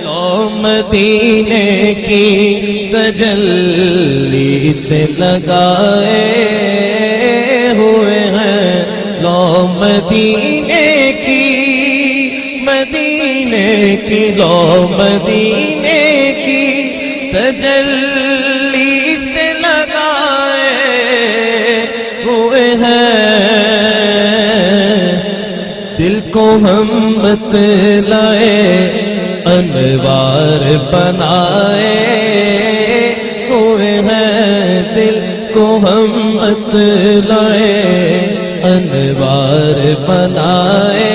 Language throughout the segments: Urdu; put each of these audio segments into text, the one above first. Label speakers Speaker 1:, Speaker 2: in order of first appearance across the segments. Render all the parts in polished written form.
Speaker 1: لو مدینے کی تجلی سے لگائے ہوئے ہیں، لو مدینے کی، مدینے کی، لو مدینے کی تجلی سے لگائے ہوئے ہیں، دل کو ہم بتلائے انوار بنائے ہوئے ہیں، دل کو ہم بتلائے انوار بنائے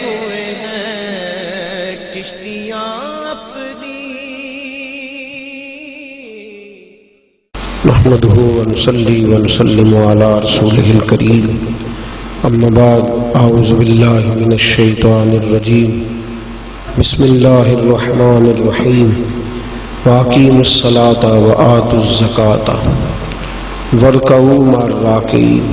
Speaker 1: ہوئے ہیں، کشتیاں اپنی۔
Speaker 2: نحمده ونصلي ونسلم على رسوله الكريم، اما بعد، اعوذ باللہ من الشیطان الرجیم، بسم اللہ الرحمن الرحیم، واقیموا الصلاة وآتوا الزکاة وارکعوا مع الراکعین،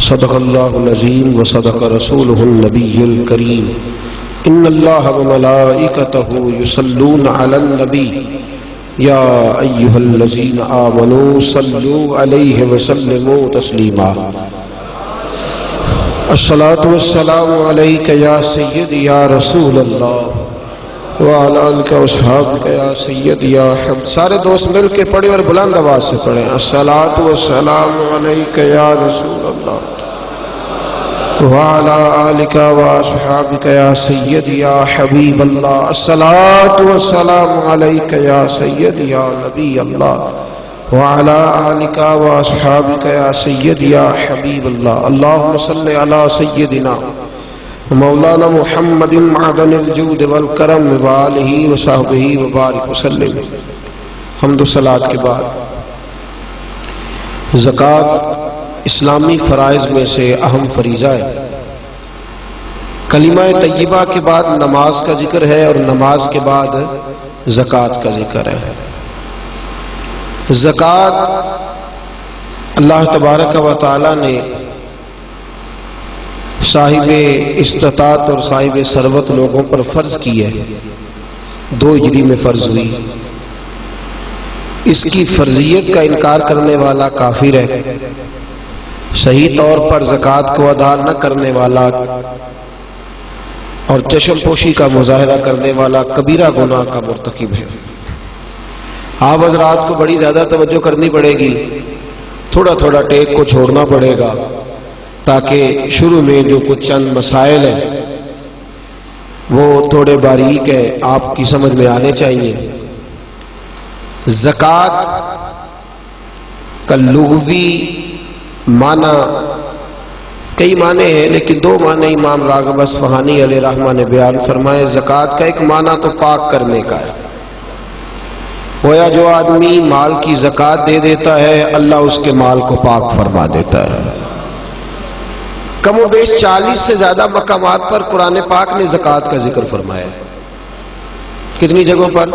Speaker 2: صدق اللہ العظیم وصدق رسولہ النبی الکریم، ان اللہ وملائکتہ یصلون علی النبی یا ایہا الذین آمنوا صلوا علیہ وسلموا تسلیما۔ الصلاة والسلام علیک یا سید یا رسول اللہ وعلی آلک و اصحابک یا سید یا حبیب۔ سارے دوست مل کے پڑھیں اور بلند آواز سے پڑھیں، الصلاة والسلام علیک یا رسول اللہ وعلی آلک و اصحابک یا سید یا حبیب اللہ، الصلاة والسلام علیک یا سید یا نبی اللہ وعلى آلك وأصحابك يا سيد يا حبيب الله، اللهم صل على سيدنا مولانا محمد معدن الجود والکرم وآلہ وصحبہ وبارک وسلم۔ حمد و صلاۃ کے بعد، زکوٰۃ اسلامی فرائض میں سے اہم فریضہ ہے۔ کلمہ طیبہ کے بعد نماز کا ذکر ہے اور نماز کے بعد زکوٰۃ کا ذکر ہے۔ زکوٰۃ اللہ تبارک و تعالی نے صاحب استطاعت اور صاحب ثروت لوگوں پر فرض کی ہے، 2 ہجری میں فرض ہوئی۔ اس کی فرضیت کا انکار کرنے والا کافر ہے، صحیح طور پر زکوٰۃ کو ادا نہ کرنے والا اور چشم پوشی کا مظاہرہ کرنے والا کبیرہ گناہ کا مرتکب ہے۔ آپ حضرات کو بڑی زیادہ توجہ کرنی پڑے گی، تھوڑا تھوڑا ٹیک کو چھوڑنا پڑے گا، تاکہ شروع میں جو کچھ چند مسائل ہیں وہ تھوڑے باریک ہیں، آپ کی سمجھ میں آنے چاہیے۔ زکوٰۃ کا لغوی معنی کئی معنی ہیں، لیکن 2 معنی امام راغب اصفہانی علیہ رحمہ نے بیان فرمائے۔ زکوٰۃ کا ایک معنی تو پاک کرنے کا ہے، گویا جو آدمی مال کی زکوٰۃ دے دیتا ہے اللہ اس کے مال کو پاک فرما دیتا ہے۔ کم و بیش 40 سے زیادہ مقامات پر قرآن پاک نے زکوٰۃ کا ذکر فرمایا ہے۔ کتنی جگہوں پر؟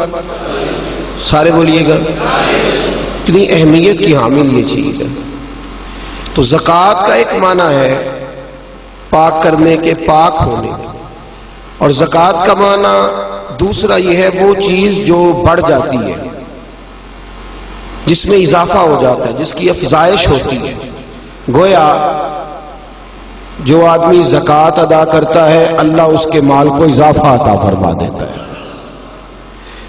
Speaker 2: سارے بولیے گا۔ اتنی اہمیت کی حامل یہ چیز ہے۔ تو زکوٰۃ کا ایک معنی ہے پاک کرنے کے، پاک ہونے کے، اور زکوٰۃ کا معنی دوسرا یہ ہے وہ چیز جو بڑھ جاتی ہے، جس میں اضافہ ہو جاتا ہے، جس کی افزائش ہوتی ہے۔ گویا جو آدمی زکوٰۃ ادا کرتا ہے اللہ اس کے مال کو اضافہ عطا فرما دیتا ہے۔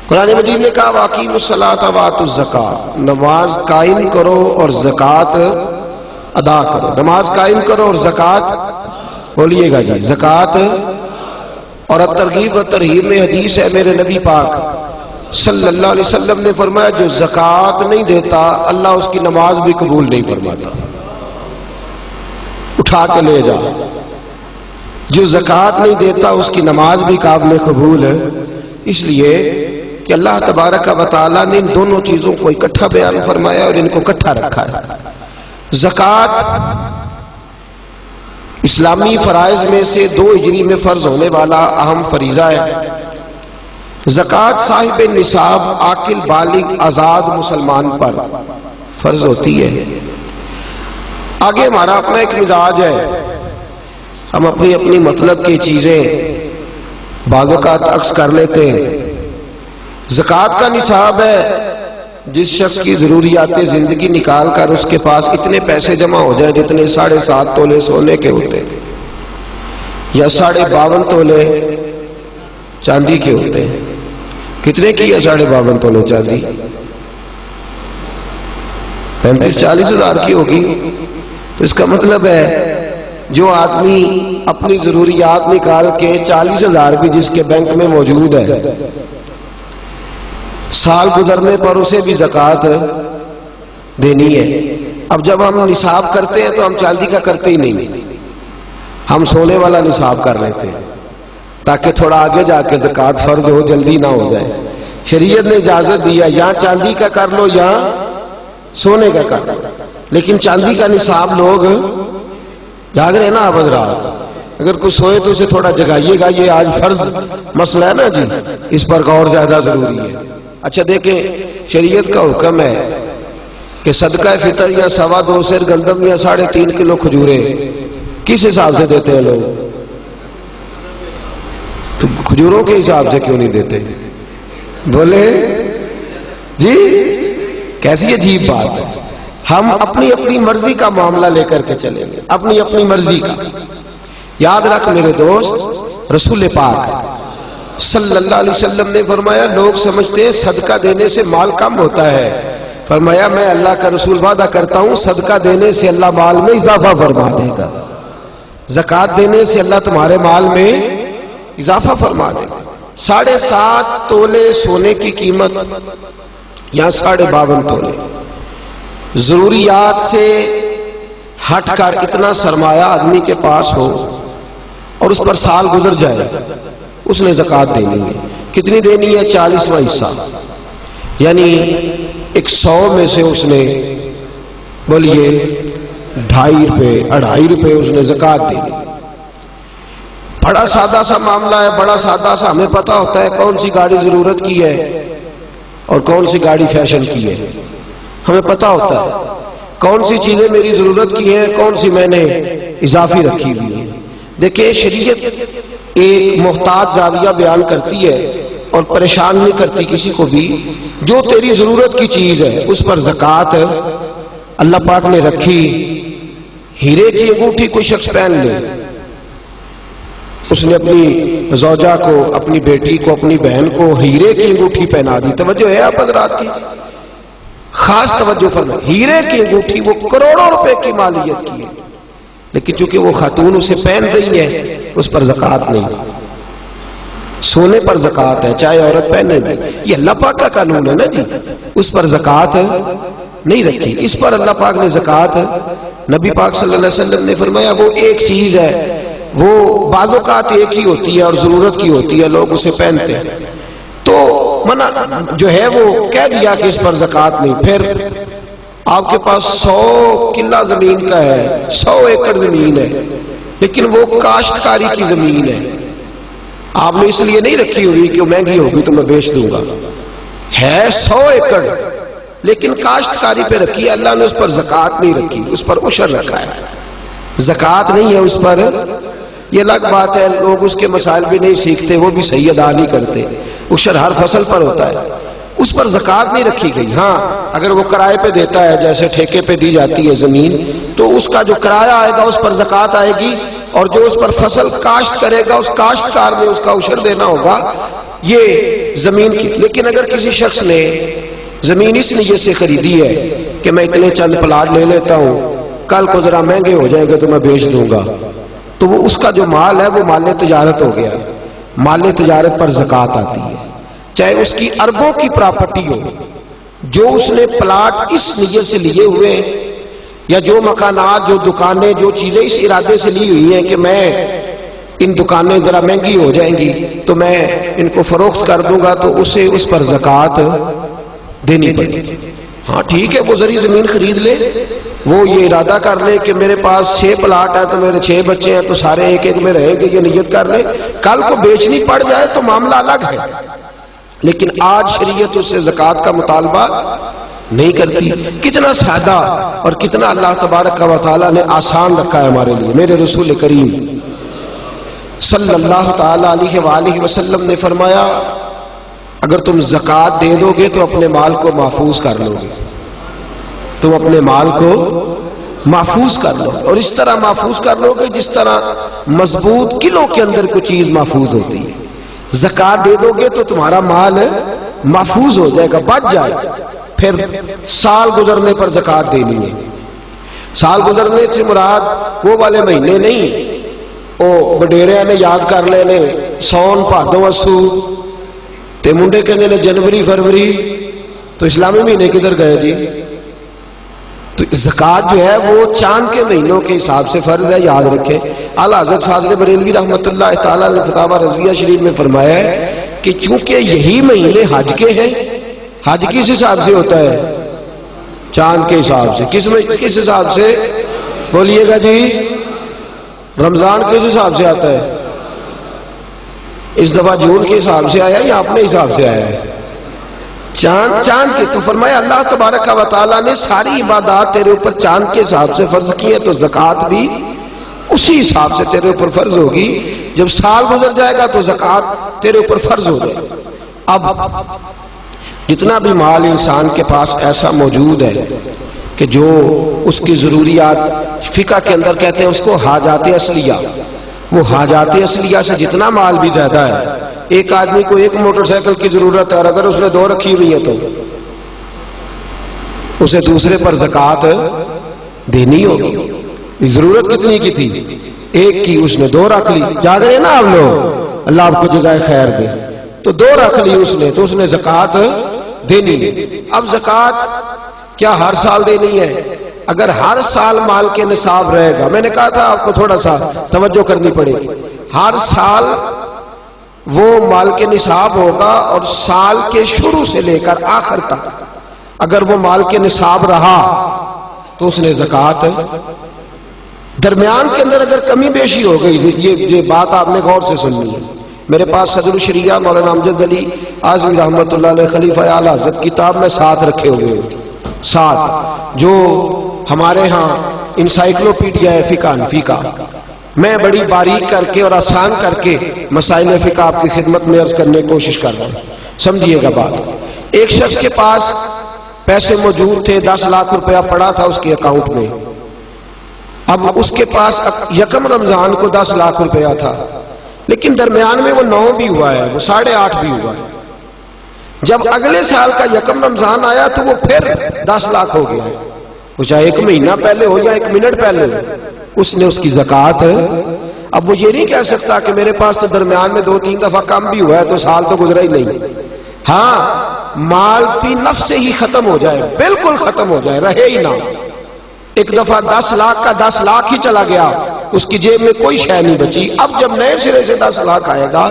Speaker 2: قرآن مجید نے کہا واقیموا الصلاۃ وآتوا الزکاۃ، نماز قائم کرو اور زکوٰۃ ادا کرو۔ نماز قائم کرو اور زکوٰۃ، بولیے گا جی، زکوٰۃ۔ اور ترغیب و ترہیب میں حدیث ہے، میرے نبی پاک صلی اللہ علیہ وسلم نے فرمایا جو زکوٰۃ نہیں دیتا اللہ اس کی نماز بھی قبول نہیں فرماتا۔ اٹھا کے لے جا، جو زکوٰۃ نہیں دیتا اس کی نماز بھی قابل قبول ہے، اس لیے کہ اللہ تبارک و تعالیٰ نے ان دونوں چیزوں کو اکٹھا بیان فرمایا اور ان کو اکٹھا رکھا ہے۔ زکوٰۃ اسلامی فرائض میں سے 2 ہجری میں فرض ہونے والا اہم فریضہ ہے۔ زکوٰۃ صاحب نصاب عاقل بالغ آزاد مسلمان پر فرض ہوتی ہے۔ آگے ہمارا اپنا ایک مزاج ہے، ہم اپنی اپنی مطلب کی چیزیں بعض اوقات عکس کر لیتے ہیں. زکوٰۃ کا نصاب ہے جس شخص کی ضروریات زندگی نکال کر اس کے پاس اتنے پیسے جمع ہو جائیں جتنے 7.5 تولے سونے کے ہوتے ہیں یا 52.5 تولے چاندی کے ہوتے ہیں. کتنے کی ہے 52.5 تولے چاندی؟ 35-40 ہزار کی ہوگی. تو اس کا مطلب ہے جو آدمی اپنی ضروریات نکال کے 40 ہزار بھی جس کے بینک میں موجود ہے، سال گزرنے پر اسے بھی زکوٰۃ دینی ہے. اب جب ہم نصاب کرتے ہیں تو ہم چاندی کا کرتے ہی نہیں، ہم سونے والا نصاب کر لیتے ہیں تاکہ تھوڑا آگے جا کے زکوٰۃ فرض ہو، جلدی نہ ہو جائے. شریعت نے اجازت دیا یا چاندی کا کر لو یا سونے کا کر لو، لیکن چاندی کا نصاب لوگ جاگ رہے ہیں نا اب رات. اگر کوئی سوئے تو اسے تھوڑا جگائیے گا، یہ آج فرض مسئلہ ہے نا جی، اس پر غور زیادہ ضروری ہے. اچھا دیکھیں، شریعت کا حکم ہے کہ صدقہ فطر یا 2.25 سیر گندم یا 3.5 کلو کھجوریں کس حساب سے دیتے ہیں لوگ؟ تو کھجوروں کے حساب سے کیوں نہیں دیتے؟ بولے جی، کیسی عجیب بات ہے. ہم اپنی اپنی مرضی کا معاملہ لے کر کے چلیں گے، اپنی اپنی مرضی کا. یاد رکھ میرے دوست، رسول پاک صلی اللہ علیہ وسلم نے فرمایا لوگ سمجھتے ہیں صدقہ دینے سے مال کم ہوتا ہے. فرمایا میں اللہ کا رسول وعدہ کرتا ہوں صدقہ دینے سے اللہ مال میں اضافہ فرما دے گا. زکوٰۃ دینے سے اللہ تمہارے مال میں اضافہ فرما دے گا. 7.5 تولے سونے کی قیمت یا 52.5 تولے ضروریات سے ہٹ کر اتنا سرمایہ آدمی کے پاس ہو اور اس پر سال گزر جائے، اس نے زکوٰۃ دینی ہے. کتنی دینی ہے؟ 40واں حصہ، یعنی 100 میں سے اس نے بولیے 2.5 روپے 2.5 روپے اس نے زکوٰۃ دینی. بڑا سادہ سا معاملہ ہے، بڑا سادہ سا. ہمیں پتہ ہوتا ہے کون سی گاڑی ضرورت کی ہے اور کون سی گاڑی فیشن کی ہے. ہمیں پتہ ہوتا ہے کون سی چیزیں میری ضرورت کی ہیں، کون سی میں نے اضافی رکھی ہوئی ہیں. دیکھیں شریعت ایک محتاط زاویہ بیان کرتی ہے اور پریشان نہیں کرتی کسی کو بھی. جو تیری ضرورت کی چیز ہے اس پر زکوٰۃ اللہ پاک نے رکھی. ہیرے کی انگوٹھی کوئی شخص پہن لے، اس نے اپنی زوجہ کو، اپنی بیٹی کو، اپنی بہن کو ہیرے کی انگوٹھی پہنا دی. توجہ ہے آپ حضرات کی؟ خاص توجہ فرمائیں. ہیرے کی انگوٹھی وہ کروڑوں روپے کی مالیت کی ہے، لیکن چونکہ وہ خاتون اسے پہن رہی ہے اس پر زکوٰۃ نہیں. سونے پر زکوٰۃ ہے چاہے عورت پہنے بھی. یہ اللہ پاک کا قانون ہے نا جی، اس پر زکوٰۃ نہیں رکھی. اس پر اللہ پاک نے زکوٰۃ، نبی پاک صلی اللہ علیہ وسلم نے فرمایا وہ ایک چیز ہے، وہ بعض اوقات ایک ہی ہوتی ہے اور ضرورت کی ہوتی ہے، لوگ اسے پہنتے ہیں. تو منع جو ہے وہ کہہ دیا کہ اس پر زکوٰۃ نہیں. پھر آپ کے پاس 100 کلہ زمین کا ہے، 100 ایکڑ زمین ہے، لیکن وہ کاشتکاری کی زمین ہے. آپ نے اس لیے نہیں رکھی ہوئی کہ وہ مہنگی ہوگی تو میں بیچ دوں گا. ہے 100 ایکڑ لیکن کاشتکاری پہ رکھی ہے. اللہ نے اس پر زکوٰۃ نہیں رکھی، اس پر عشر رکھا ہے. زکوٰۃ نہیں ہے اس پر. یہ الگ بات ہے، لوگ اس کے مسائل بھی نہیں سیکھتے، وہ بھی صحیح ادا نہیں کرتے. عشر ہر فصل پر ہوتا ہے، اس پر زکوٰۃ نہیں رکھی گئی. ہاں اگر وہ کرائے پہ دیتا ہے، جیسے ٹھیکے پہ دی جاتی ہے زمین، تو اس کا جو کرایہ آئے گا اس پر زکوٰۃ آئے گی، اور جو اس پر فصل کاشت کرے گا اس کاشتکار نے اس کا عشر دینا ہوگا یہ زمین کی. لیکن اگر کسی شخص نے زمین اس نیت سے خریدی ہے کہ میں اتنے چند پلاٹ لے لیتا ہوں، کل کو ذرا مہنگے ہو جائیں گے تو میں بیچ دوں گا، تو وہ اس کا جو مال ہے وہ مال تجارت ہو گیا. مال تجارت پر زکوٰۃ آتی ہے، چاہے اس کی اربوں کی پراپرٹی ہو. جو اس نے پلاٹ اس نیت سے لیے ہوئے ہیں، یا جو مکانات، جو دکانیں، جو چیزیں اس ارادے سے لی ہوئی ہیں کہ میں ان دکانیں ذرا مہنگی ہو جائیں گی تو میں ان کو فروخت کر دوں گا، تو اسے اس پر زکوٰۃ دینی پڑے گی. ہاں ٹھیک ہے، وہ ذری زمین خرید لے، وہ یہ ارادہ کر لے کہ میرے پاس 6 پلاٹ ہیں تو میرے 6 بچے ہیں تو سارے ایک ایک میں رہیں گے، یہ نیت کر لے. کل کو بیچنی پڑ جائے تو معاملہ الگ ہے. لیکن آج شریعت اس سے زکوٰۃ کا مطالبہ نہیں کرتی. کتنا سادہ اور کتنا اللہ تبارک و تعالیٰ نے آسان رکھا ہے ہمارے لیے. میرے رسول کریم صلی اللہ تعالی علیہ وآلہ وسلم نے فرمایا اگر تم زکوٰۃ دے دو گے تو اپنے مال کو محفوظ کر لو گے، تم اپنے مال کو محفوظ کر لو، اور اس طرح محفوظ کر لو گے جس طرح مضبوط قلعوں کے اندر کوئی چیز محفوظ ہوتی ہے۔ زکوٰۃ دے دو گے تو تمہارا مال محفوظ ہو جائے گا، بچ جائے گا۔ پھر سال گزرنے پر زکوٰۃ دینی ہے۔ سال گزرنے سے مراد وہ والے مہینے نہیں وہ وڈیریاں نے یاد کر لینے سون بھادو اسو تے منڈے کہنے نے جنوری فروری، تو اسلامی مہینے کدھر گئے جی؟ تو زکوٰۃ جو ہے وہ چاند کے مہینوں کے حساب سے فرض ہے، یاد رکھیں۔ اعلیٰ حضرت فاضل بریلوی رحمۃ اللہ تعالیٰ نے فتاوی رضویہ شریف میں فرمایا ہے کہ چونکہ یہی مہینے حج کے ہیں، حج کس حساب سے ہوتا ہے؟ چاند کے حساب سے۔ کس حساب سے بولیے گا جی؟ رمضان کس حساب سے آتا ہے؟ اس دفعہ جون کے حساب سے آیا یا اپنے حساب سے آیا ہے؟ چاند کے۔ تو فرمایا اللہ تبارک و تعالیٰ نے ساری عبادات تیرے اوپر چاند کے حساب سے فرض کی ہے، تو زکوٰۃ بھی اسی حساب سے تیرے اوپر فرض ہوگی۔ جب سال گزر جائے گا تو زکوٰۃ تیرے اوپر فرض ہو جائے گا۔ اب جتنا بھی مال انسان کے پاس ایسا موجود ہے کہ جو اس کی ضروریات، فقہ کے اندر کہتے ہیں اس کو حاجات اصلیہ، وہ حاجات اصلیہ سے جتنا مال بھی زیادہ ہے، ایک آدمی کو ایک موٹر سائیکل کی ضرورت ہے اور اگر اس نے 2 رکھی ہوئی ہے تو اسے دوسرے پر زکوٰۃ دینی ہوگی۔ ضرورت کتنی کی تھی؟ ایک کی، اس نے 2 رکھ لی۔ جاگ رہے نا آپ لوگ، اللہ آپ کو جزائے خیر دے۔ تو 2 رکھ لی اس نے، تو اس نے زکوٰۃ دینی ہے۔ اب زکوٰۃ کیا ہر سال دینی ہے؟ اگر ہر سال مال کے نصاب رہے گا، میں نے کہا تھا آپ کو تھوڑا سا توجہ کرنی پڑے گی، ہر سال وہ مال کے نصاب ہوگا اور سال کے شروع سے لے کر آخر تک اگر وہ مال کے نصاب رہا تو اس نے زکوٰۃ، درمیان کے اندر اگر کمی بیشی ہو گئی، یہ بات آپ نے غور سے سننی ہے۔ میرے پاس صدر الشریعہ مولانا امجد علی اعظمی رحمۃ اللہ علیہ خلیفہ اعلیٰ حضرت کتاب میں ساتھ رکھے ہوئے ہیں، ساتھ جو ہمارے ہاں انسائکلوپیڈیا ہے فقہ حنفی کا، میں بڑی باریک کر کے اور آسان کر کے مسائل فقہ آپ کی خدمت میں عرض کرنے کی کوشش کر رہا ہوں، سمجھیے گا بات۔ ایک شخص کے پاس پیسے موجود تھے، 10 لاکھ روپیہ پڑا تھا اس کے اکاؤنٹ میں۔ اب اس کے پاس یکم رمضان کو 10 لاکھ روپیہ تھا، لیکن درمیان میں وہ 9 بھی ہوا ہے، وہ 8.5 بھی ہوا ہے۔ جب اگلے سال کا یکم رمضان آیا تو وہ پھر 10 لاکھ ہو گیا، وہ چاہے 1 مہینہ پہلے ہو یا 1 منٹ پہلے ہو، اس نے اس کی زکوٰۃ۔ اب وہ یہ نہیں کہہ سکتا کہ میرے پاس تو درمیان میں 2-3 دفعہ کم بھی ہوا ہے تو سال تو گزرا ہی نہیں۔ ہاں، مال فی نفس سے ہی ختم ہو جائے، بالکل ختم ہو جائے، رہے ہی نہ۔ ایک دفعہ 10 لاکھ کا 10 لاکھ ہی چلا گیا، اس کی جیب میں کوئی شے نہیں بچی۔ اب جب نئے سرے سے 10 لاکھ آئے گا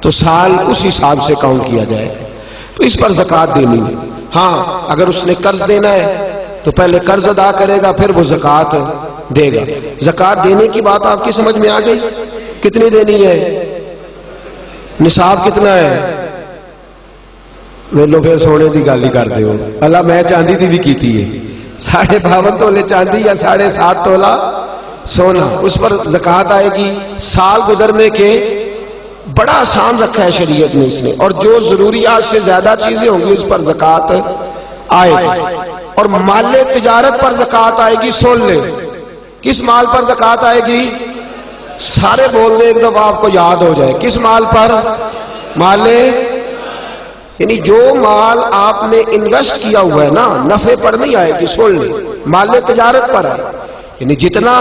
Speaker 2: تو سال اس حساب سے کاؤنٹ کیا جائے، تو اس پر زکوٰۃ دینی ہے۔ ہاں، اگر اس نے قرض دینا ہے تو پہلے قرض ادا کرے گا، پھر وہ زکوٰۃ دے گا۔ زکوٰۃ دینے کی بات آپ کی سمجھ میں آ گئی؟ کتنی دینی ہے؟ نصاب کتنا ہے؟ میلو پھر سونے دی گل ہی کر دے ہو، اللہ میں چاندی دی بھی کیتی ہے، 52.5 تولے چاندی یا 7.5 تولہ سونا، اس پر زکوٰۃ آئے گی۔ سال گزرنے کے بڑا آسان رکھا ہے شریعت میں اس نے، اور جو ضروریات سے زیادہ چیزیں ہوں گی اس پر زکوٰۃ آئے گی۔ اور مال تجارت پر زکوٰۃ آئے گی۔ سن لے، کس مال پر زکوٰۃ آئے گی؟ سارے بول دیں ایک دفعہ آپ کو یاد ہو جائے، کس مال پر؟ مال، یعنی جو مال آپ نے انویسٹ کیا ہوا ہے نا، نفع پر نہیں آئے گی۔ سن لے، مال تجارت پر ہے، یعنی جتنا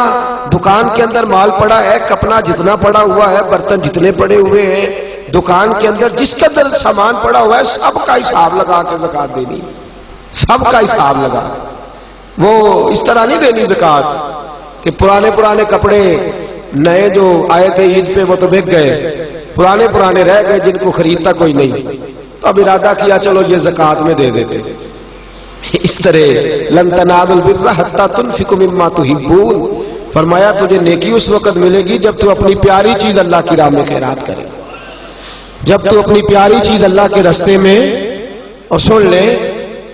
Speaker 2: دکان کے اندر مال پڑا ہے، کپڑا جتنا پڑا ہوا ہے، برتن جتنے پڑے ہوئے ہیں دکان کے اندر، جس کے اندر سامان پڑا ہوا ہے، سب کا حساب لگا کے زکوٰۃ دینی، سب کا حساب لگا۔ وہ اس طرح نہیں دینی زکوٰۃ کہ پرانے کپڑے نئے جو آئے تھے عید پہ وہ تو بک گئے، پرانے رہ گئے جن کو خریدتا کوئی نہیں، تو اب ارادہ کیا چلو یہ زکوٰۃ میں دے دیتے۔ اس طرح لن تنالوا البر حتی تنفقوا مما تحبون، فرمایا تجھے نیکی اس وقت ملے گی جب تو اپنی پیاری چیز اللہ کی راہ میں خیرات کرے، جب تو اپنی پیاری چیز اللہ کے راستے میں۔ اور سن لیں،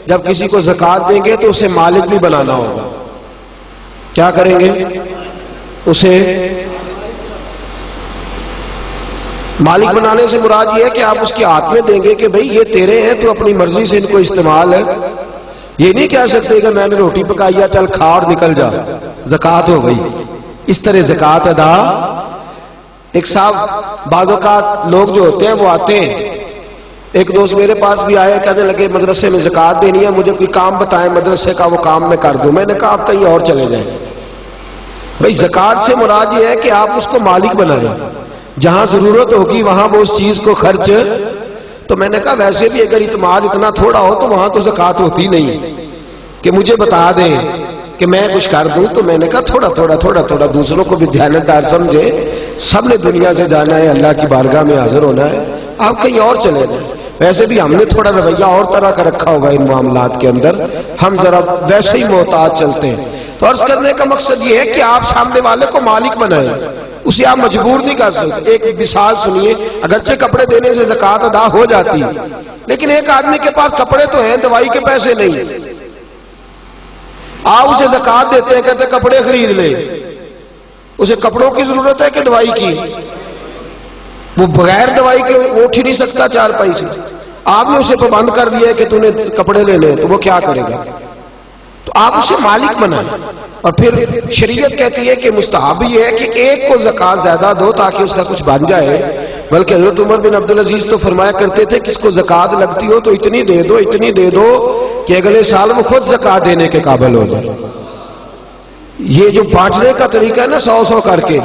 Speaker 2: جب کسی کو زکوٰۃ دیں گے تو اسے مالک بھی بنانا ہوگا۔ کیا کریں گے؟ اسے مالک بنانے سے مراد یہ ہے کہ آپ اس کے ہاتھ میں دیں گے کہ بھئی یہ تیرے ہیں، تو اپنی مرضی سے ان کو استعمال ہے. یہ نہیں کہہ سکتے کہ میں نے روٹی پکائی ہے چل کھا اور نکل جا، زکوٰۃ ہو گئی. اس طرح زکوٰۃ ادا. ایک صاحب بعض اوقات لوگ جو ہوتے ہیں وہ آتے ہیں، ایک دوست میرے پاس بھی آئے، کہنے لگے مدرسے میں زکوٰۃ دینی ہے، مجھے کوئی کام بتائیں مدرسے کا، وہ کام میں کر دوں. میں نے کہا آپ کہیں اور چلے جائیں. بھئی زکوٰۃ سے مراد یہ ہے کہ آپ اس کو مالک بنائیں، جہاں ضرورت ہوگی وہاں وہ اس چیز کو خرچ. تو میں نے کہا ویسے بھی اگر اعتماد اتنا تھوڑا ہو تو وہاں تو زکوٰۃ ہوتی نہیں کہ مجھے بتا دیں کہ میں کچھ کر دوں. تو میں نے کہا تھوڑا تھوڑا دوسروں کو بھی دیانتدار سمجھے. سب نے دنیا سے جانا ہے، اللہ کی بارگاہ میں حاضر ہونا ہے، آپ کہیں اور چلے جائیں. ویسے بھی ہم نے تھوڑا رویہ اور طرح کا رکھا ہوگا ان معاملات کے اندر، ہم ذرا ویسے ہی محتاط چلتے ہیں. تو عرض کرنے کا مقصد یہ ہے کہ آپ سامنے والے کو مالک بنائیں، اسے آپ مجبور نہیں کر سکتے. ایک مثال سنیے، اگرچہ کپڑے دینے سے زکوٰۃ ادا ہو جاتی ہے، لیکن ایک آدمی کے پاس کپڑے تو ہیں، دوائی کے پیسے نہیں. آپ اسے زکوٰۃ دیتے ہیں، کہتے ہیں کپڑے خرید لے. اسے کپڑوں کی ضرورت ہے کہ دوائی کی؟ وہ بغیر دوائی کے اٹھ ہی نہیں سکتا چارپائی سے. آپ نے اسے پابند کر دیا ہے کہ تو نے کپڑے لینے، تو وہ کیا کرے گا؟ تو آپ اسے مالک بنائیں. اور پھر شریعت کہتی ہے کہ مستحب یہ ہے کہ ایک کو زکوٰۃ زیادہ دو تاکہ اس کا کچھ بن جائے. بلکہ حضرت عمر بن عبدالعزیز تو فرمایا کرتے تھے کہ اس کو زکوٰۃ لگتی ہو تو اتنی دے دو کہ اگلے سال وہ خود زکوٰۃ دینے کے قابل ہو جائے. یہ جو بانٹنے کا طریقہ ہے نا 100 کر کے،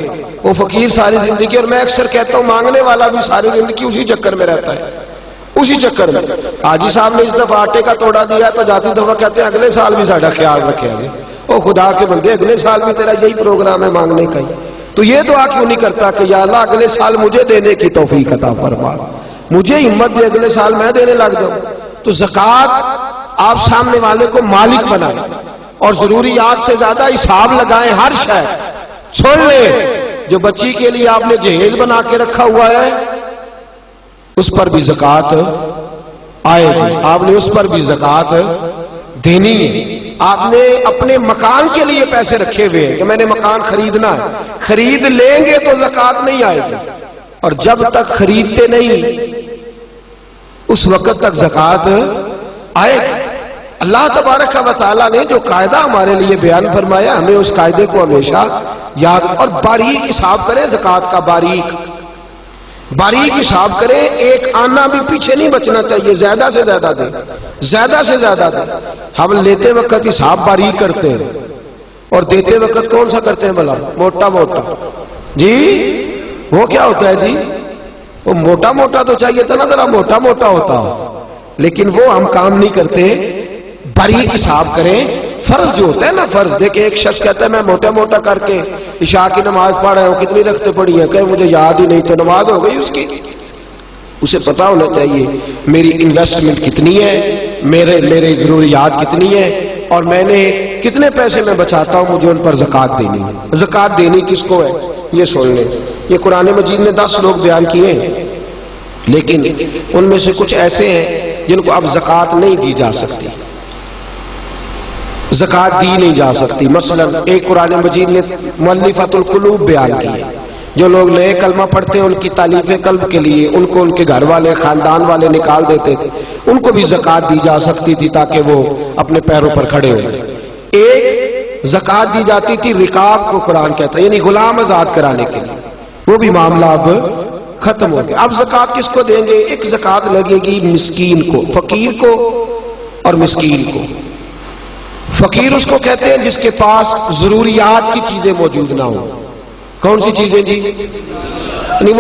Speaker 2: وہ فقیر ساری زندگی، اور میں اکثر کہتا ہوں مانگنے والا بھی ساری زندگی اسی چکر میں رہتا ہے، اسی چکر میں. حاجی صاحب نے اس دفعہ آٹے کا توڑا دیا تو جاتی دفعہ کہتے ہیں اگلے سال بھی ساڑھا خیال رکھے گے. او خدا کے بندے، اگلے سال بھی تیرا یہی پروگرام ہے مانگنے کا ہی، تو یہ دعا کیوں نہیں کرتا کہ یا اللہ اگلے سال مجھے دینے کی توفیق عطا فرما، مجھے ہمت دے، اگلے سال میں دینے لگ جاؤں. تو زکوٰۃ آپ سامنے والے کو مالک بنائیں اور ضروریات سے زیادہ حساب لگائیں. ہر شے چھوڑ لیں. جو بچی کے لیے آپ نے جہیز بنا کے رکھا ہوا ہے اس پر بھی زکوٰۃ آئے گی، آپ نے اس پر بھی زکوٰۃ دینی ہے. آپ نے اپنے مکان کے لیے پیسے رکھے ہوئے ہیں کہ میں نے مکان خریدنا ہے، خرید لیں گے تو زکوٰۃ نہیں آئے گی، اور جب تک خریدتے نہیں اس وقت تک زکوٰۃ آئے گی. اللہ تبارک و تعالیٰ نے جو قاعدہ ہمارے لیے بیان فرمایا، ہمیں اس قاعدے کو ہمیشہ یاد اور باریک حساب کریں. زکوٰۃ کا باریک حساب کریں. ایک آنا بھی پیچھے نہیں بچنا چاہیے. زیادہ سے زیادہ دیں، زیادہ سے زیادہ دیں. ہم لیتے وقت حساب باریک کرتے ہیں اور دیتے وقت کون سا کرتے ہیں بھلا؟ موٹا. جی وہ کیا ہوتا ہے جی؟ وہ موٹا تو چاہیے تھا نا ذرا موٹا ہوتا، لیکن وہ ہم کام نہیں کرتے. باریک حساب کریں. فرض جو ہوتا ہے نا، فرض دیکھیں، ایک شخص کہتا ہے میں موٹا کر کے عشاء کی نماز پڑھ رہا ہوں، کتنی رکھتے پڑھی ہے؟ کہ مجھے یاد ہی نہیں. تو نماز ہو گئی اس کی. اسے پتا ہونا چاہیے میری انویسٹمنٹ کتنی ہے، میرے ضروریات کتنی ہے، اور میں نے کتنے پیسے میں بچاتا ہوں، مجھے ان پر زکوٰۃ دینی ہے. زکوٰۃ دینی کس کو ہے یہ سن لیں. یہ قرآن مجید نے 10 لوگ بیان کیے ہیں، لیکن ان میں سے کچھ ایسے ہیں جن کو اب زکوٰۃ نہیں دی جا سکتی، زکوٰۃ دی نہیں جا سکتی. مثلا ایک قرآن مجید نے مؤلفۃ القلوب بیان کی ہے. جو لوگ نئے کلمہ پڑھتے ہیں ان کی تالیف قلب کے لیے ان کو ان کے گھر والے خاندان والے نکال دیتے تھے، ان کو بھی زکوٰۃ دی جا سکتی تھی تاکہ وہ اپنے پیروں پر کھڑے ہوئے. ایک زکوٰۃ دی جاتی تھی رکاب کو قرآن کہتا ہے، یعنی غلام آزاد کرانے کے لیے. وہ بھی معاملہ اب ختم ہو گیا. اب زکوٰۃ کس کو دیں گے؟ ایک زکوٰۃ لگے گی مسکین کو، فقیر کو اور مسکین کو. فقیر اس کو کہتے ہیں جس کے پاس ضروریات کی چیزیں موجود نہ ہوں. کون سی چیزیں جی؟